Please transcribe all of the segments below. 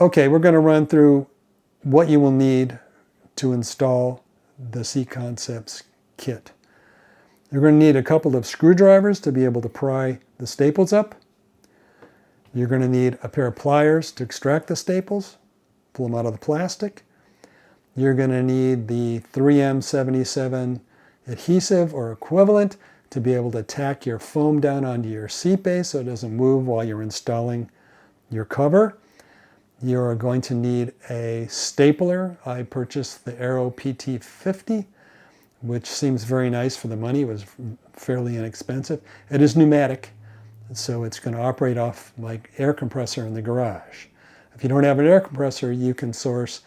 Okay, we're going to run through what you will need to install the Seat Concepts kit. You're going to need a couple of screwdrivers to be able to pry the staples up. You're going to need a pair of pliers to extract the staples, pull them out of the plastic. You're going to need the 3M77 adhesive or equivalent to be able to tack your foam down onto your seat base so it doesn't move while you're installing your cover. You're going to need a stapler. I purchased the Aero PT50, which seems very nice for the money. It was fairly inexpensive. It is pneumatic, so it's going to operate off my air compressor in the garage. If you don't have an air compressor, you can source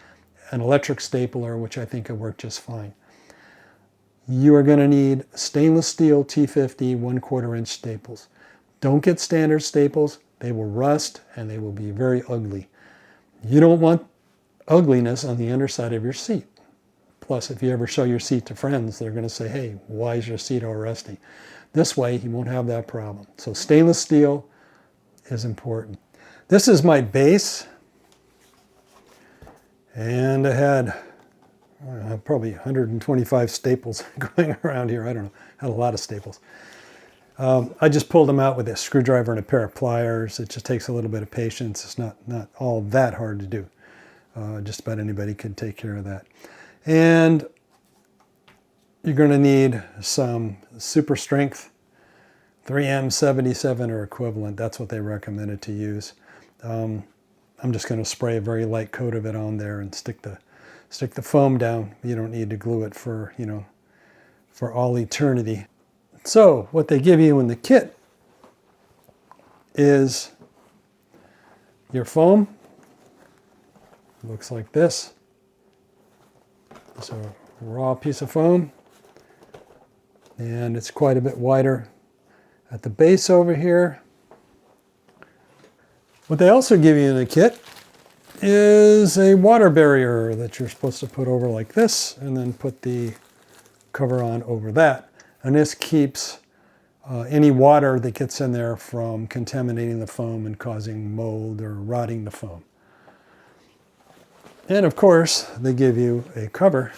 an electric stapler, which I think will work just fine. You are going to need stainless steel T50 1/4 inch staples. Don't get standard staples. They will rust and they will be very ugly. You don't want ugliness on the underside of your seat. Plus, if you ever show your seat to friends, they're going to say, hey, why is your seat all rusty? This way, you won't have that problem. So stainless steel is important. This is my base. And I had probably 125 staples going around here. I don't know, had a lot of staples. I just pulled them out with a screwdriver and a pair of pliers. It just takes a little bit of patience. It's not all that hard to do. Just about anybody can take care of that. And you're going to need some super strength 3M77 or equivalent. That's what they recommended to use. I'm just going to spray a very light coat of it on there and stick the foam down. You don't need to glue it for, for all eternity. So what they give you in the kit is your foam. It looks like this. It's a raw piece of foam, and it's quite a bit wider at the base over here. What they also give you in the kit is a water barrier that you're supposed to put over like this, and then put the cover on over that. And this keeps any water that gets in there from contaminating the foam and causing mold or rotting the foam. And of course, they give you a cover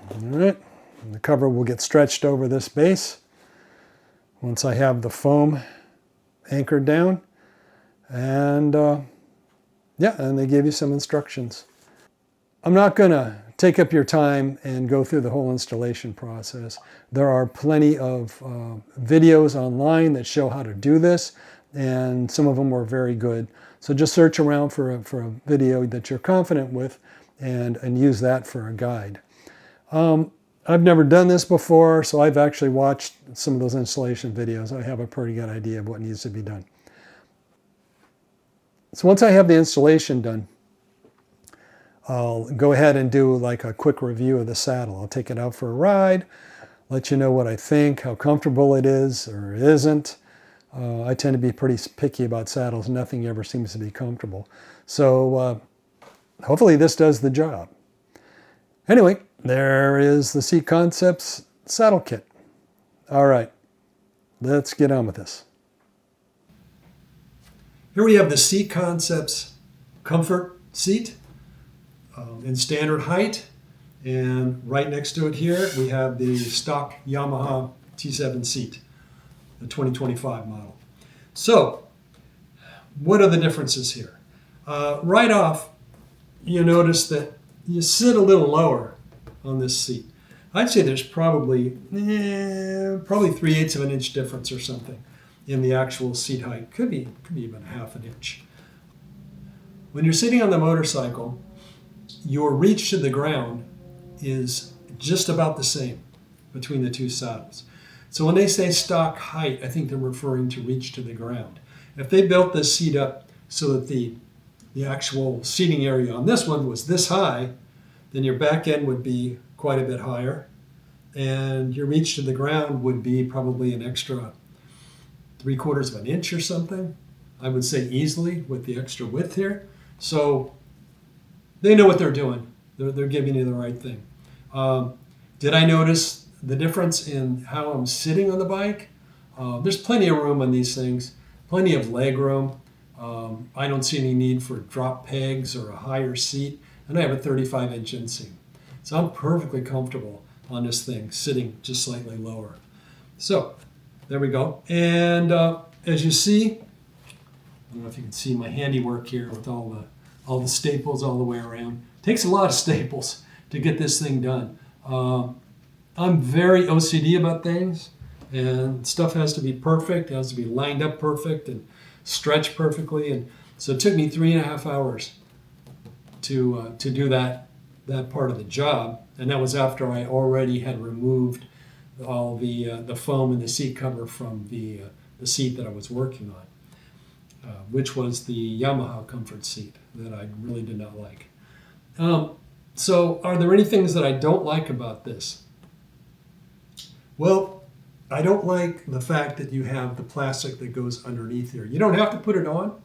All right, and the cover will get stretched over this base once I have the foam anchored down. And yeah, and they give you some instructions. I'm not going to take up your time and go through the whole installation process. There are plenty of videos online that show how to do this, and some of them were very good. So just search around for a video that you're confident with and use that for a guide. I've never done this before, so I've actually watched some of those installation videos. I have a pretty good idea of what needs to be done. So once I have the installation done, I'll go ahead and do like a quick review of the saddle. I'll take it out for a ride, let you know what I think, how comfortable it is or isn't. I tend to be pretty picky about saddles. Nothing ever seems to be comfortable. So hopefully this does the job. Anyway, there is the Seat Concepts saddle kit. All right, let's get on with this. Here we have the Seat Concepts comfort seat in standard height. And right next to it here, we have the stock Yamaha T7 seat, the 2025 model. So, what are the differences here? Right off, you notice that you sit a little lower on this seat. I'd say there's probably 3/8 of an inch difference or something in the actual seat height. Could be even 1/2 an inch. When you're sitting on the motorcycle, your reach to the ground is just about the same between the two saddles. So when they say stock height, I think they're referring to reach to the ground. If they built this seat up so that the actual seating area on this one was this high, then your back end would be quite a bit higher, and your reach to the ground would be probably an extra 3/4 of an inch or something. I would say easily with the extra width here. So they know what they're doing. They're giving you the right thing. Did I notice the difference in how I'm sitting on the bike. There's plenty of room on these things, plenty of leg room. I don't see any need for drop pegs or a higher seat, and I have a 35-inch inseam. So I'm perfectly comfortable on this thing, sitting just slightly lower. So there we go. And as you see, I don't know if you can see my handiwork here with all the staples all the way around. It takes a lot of staples to get this thing done. I'm very OCD about things, and stuff has to be perfect. It has to be lined up perfect and stretched perfectly. And so it took me 3.5 hours to do that part of the job, and that was after I already had removed all the foam and the seat cover from the seat that I was working on, which was the Yamaha comfort seat that I really did not like. So are there any things that I don't like about this? Well, I don't like the fact that you have the plastic that goes underneath here. You don't have to put it on,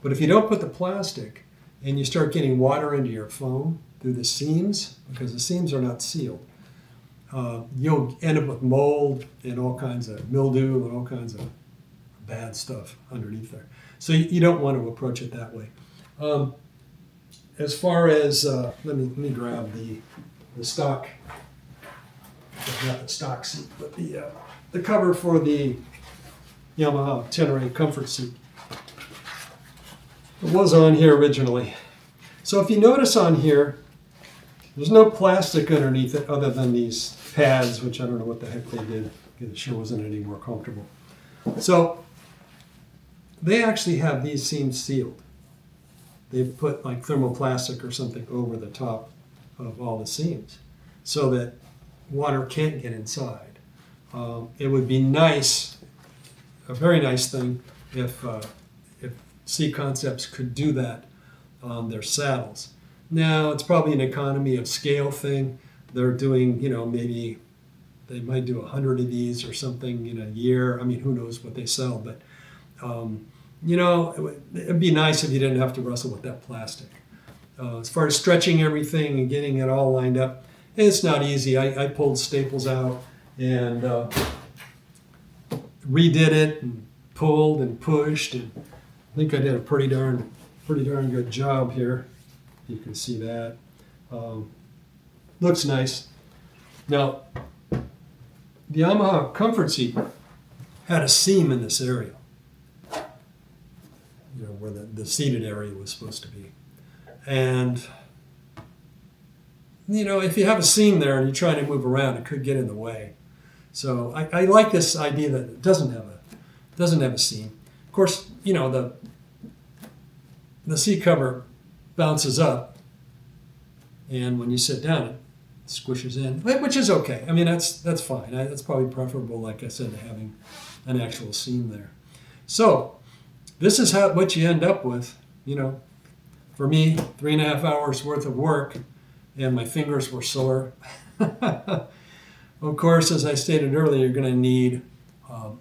but if you don't put the plastic and you start getting water into your foam through the seams, because the seams are not sealed, you'll end up with mold and all kinds of mildew and all kinds of bad stuff underneath there. So you don't want to approach it that way. As far as, let me grab the stock, not the stock seat, but the cover for the Yamaha Tenere comfort seat. It was on here originally. So if you notice on here, there's no plastic underneath it other than these pads, which I don't know what the heck they did. It sure wasn't any more comfortable. So they actually have these seams sealed. They've put like thermoplastic or something over the top of all the seams so that water can't get inside. It would be nice, a very nice thing, if Seat Concepts could do that on their saddles. Now, it's probably an economy of scale thing. They're doing, maybe they might do 100 of these or something in a year. I mean, who knows what they sell, but it'd be nice if you didn't have to wrestle with that plastic. As far as stretching everything and getting it all lined up, it's not easy. I pulled staples out and redid it and pulled and pushed, and I think I did a pretty darn good job here. You can see that. Looks nice. Now, the Yamaha comfort seat had a seam in this area, where the seated area was supposed to be. And, if you have a seam there and you're trying to move around, it could get in the way. So I like this idea that it doesn't have a seam. Of course, the seat cover bounces up, and when you sit down, it squishes in, which is okay. I mean, that's fine. That's probably preferable, like I said, to having an actual seam there. So this is what you end up with. For me, 3.5 hours worth of work, and my fingers were sore. Of course, as I stated earlier, you're going to need a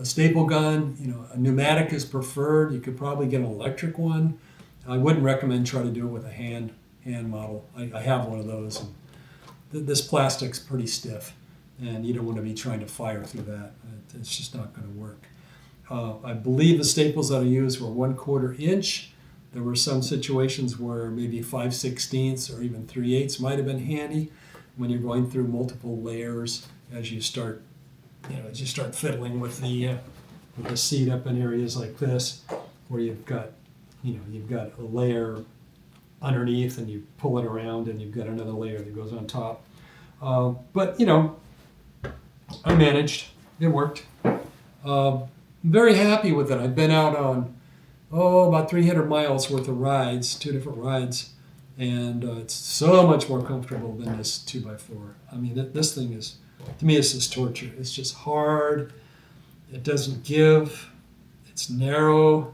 staple gun. A pneumatic is preferred. You could probably get an electric one. I wouldn't recommend trying to do it with a hand model. I have one of those. And this plastic's pretty stiff, and you don't want to be trying to fire through that. It's just not going to work. I believe the staples that I used were 1/4 inch. There were some situations where maybe 5/16 or even 3/8 might have been handy when you're going through multiple layers as you start fiddling with the seat up in areas like this, where you've got a layer underneath and you pull it around and you've got another layer that goes on top. But I managed. It worked. Very happy with it. I've been out on about 300 miles worth of rides, 2 different rides, and it's so much more comfortable than this 2x4. I mean, this thing is, to me, it's just torture. It's just hard. It doesn't give. It's narrow.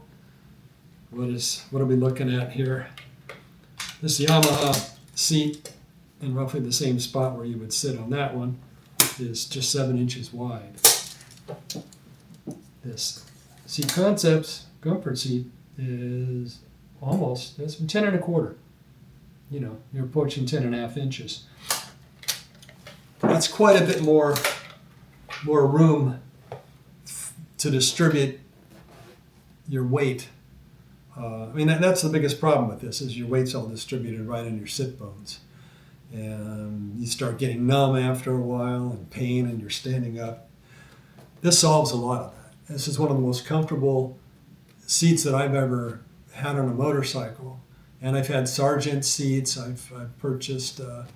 What are we looking at here? This Yamaha seat, in roughly the same spot where you would sit on that one, is just 7 inches wide. This Seat Concepts comfort seat is it's 10 1/4. You're approaching 10.5 inches. That's quite a bit more room to distribute your weight. I mean, that's the biggest problem with this, is your weight's all distributed right in your sit bones. And you start getting numb after a while and pain, and you're standing up. This solves a lot of that. This is one of the most comfortable seats that I've ever had on a motorcycle. And I've had Sargent seats. I've purchased a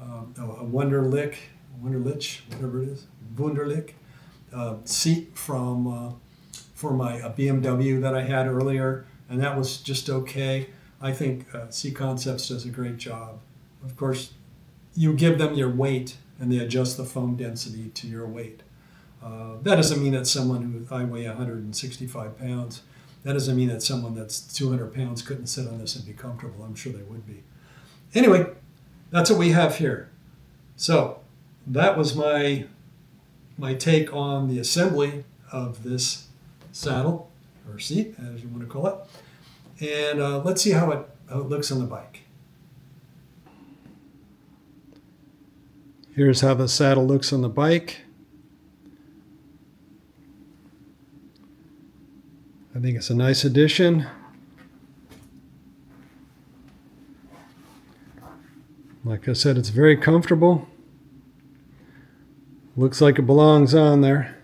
Wunderlich, whatever it is, Wunderlich seat for my BMW that I had earlier, and that was just okay. I think C Concepts does a great job. Of course, you give them your weight, and they adjust the foam density to your weight. That doesn't mean that I weigh 165 pounds. That doesn't mean that someone that's 200 pounds couldn't sit on this and be comfortable. I'm sure they would be. Anyway, that's what we have here. So that was my take on the assembly of this saddle, or seat, as you want to call it. And let's see how it looks on the bike. Here's how the saddle looks on the bike. I think it's a nice addition. Like I said, it's very comfortable. Looks like it belongs on there.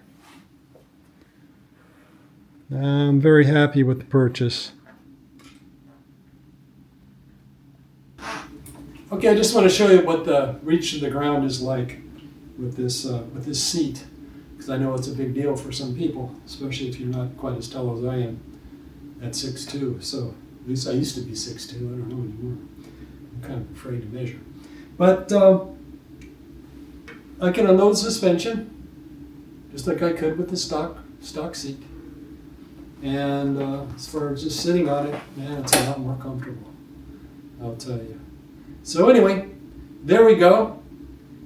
I'm very happy with the purchase. Okay, I just want to show you what the reach to the ground is like with this seat, because I know it's a big deal for some people, especially if you're not quite as tall as I am at 6'2". So at least I used to be 6'2". I don't know anymore. I'm kind of afraid to measure. But I can unload the suspension just like I could with the stock seat. And as far as just sitting on it, man, it's a lot more comfortable, I'll tell you. So anyway, there we go.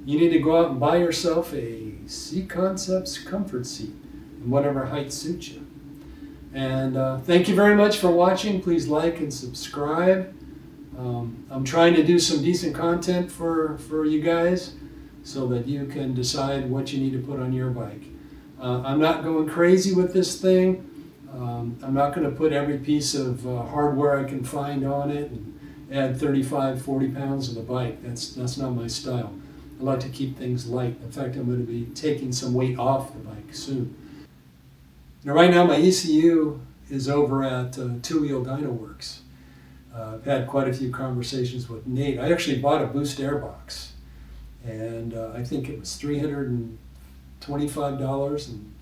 You need to go out and buy yourself a C Concepts comfort seat in whatever height suits you. And thank you very much for watching. Please like and subscribe. I'm trying to do some decent content for you guys so that you can decide what you need to put on your bike. I'm not going crazy with this thing. I'm not going to put every piece of hardware I can find on it and add 35, 40 pounds to the bike. That's not my style. I like to keep things light. In fact, I'm going to be taking some weight off the bike soon. Now, right now, my ECU is over at Two Wheel Dyno Works. I've had quite a few conversations with Nate. I actually bought a boost airbox, and I think it was $325, and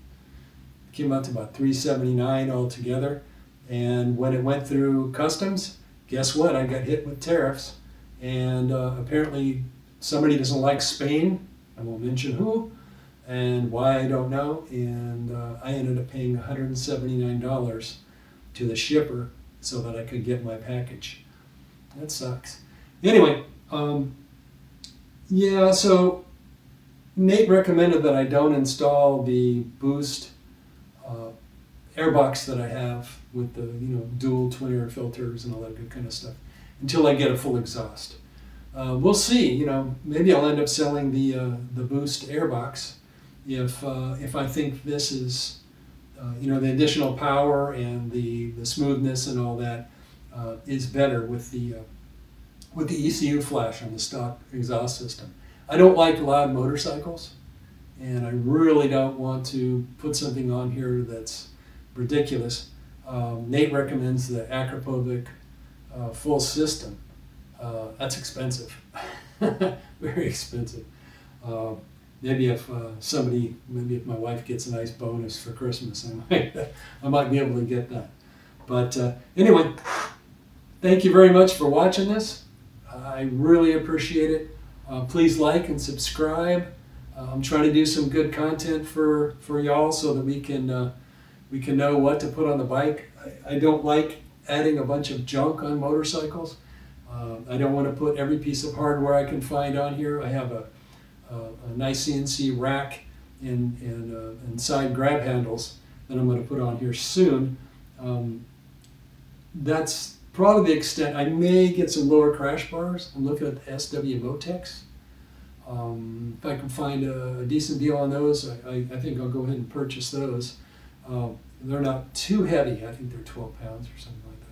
came out to about $379 altogether. And when it went through customs, guess what? I got hit with tariffs, and apparently somebody doesn't like Spain. I won't mention who and why, I don't know. And I ended up paying $179 to the shipper so that I could get my package. That sucks. Anyway, yeah, so Nate recommended that I don't install the boost airbox that I have with the dual twin air filters and all that good kind of stuff until I get a full exhaust. We'll see. Maybe I'll end up selling the boost airbox if I think this is the additional power and the smoothness and all that is better with the ECU flash on the stock exhaust system. I don't like loud motorcycles, and I really don't want to put something on here that's ridiculous. Nate recommends the Akrapovic full system. That's expensive, very expensive. Maybe if my wife gets a nice bonus for Christmas, I might be able to get that. But anyway, thank you very much for watching this. I really appreciate it. Please like and subscribe. I'm trying to do some good content for y'all so that we can know what to put on the bike. I don't like adding a bunch of junk on motorcycles. I don't want to put every piece of hardware I can find on here. I have a nice CNC rack and side grab handles that I'm going to put on here soon. That's probably the extent. I may get some lower crash bars. I'm looking at the SW Motex. If I can find a decent deal on those, I think I'll go ahead and purchase those. They're not too heavy. I think they're 12 pounds or something like that.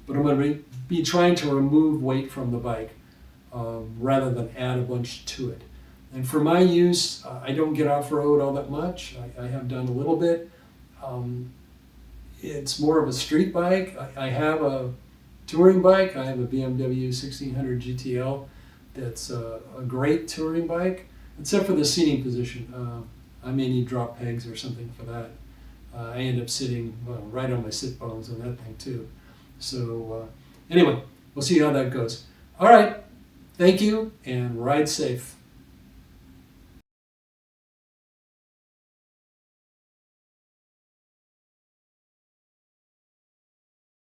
But I'm going to be trying to remove weight from the bike rather than add a bunch to it. And for my use, I don't get off-road all that much. I have done a little bit. It's more of a street bike. I have a touring bike. I have a BMW 1600 GTL that's a great touring bike, except for the seating position. I may need drop pegs or something for that. I end up sitting right on my sit bones on that thing too. So anyway, we'll see how that goes. All right, thank you and ride safe.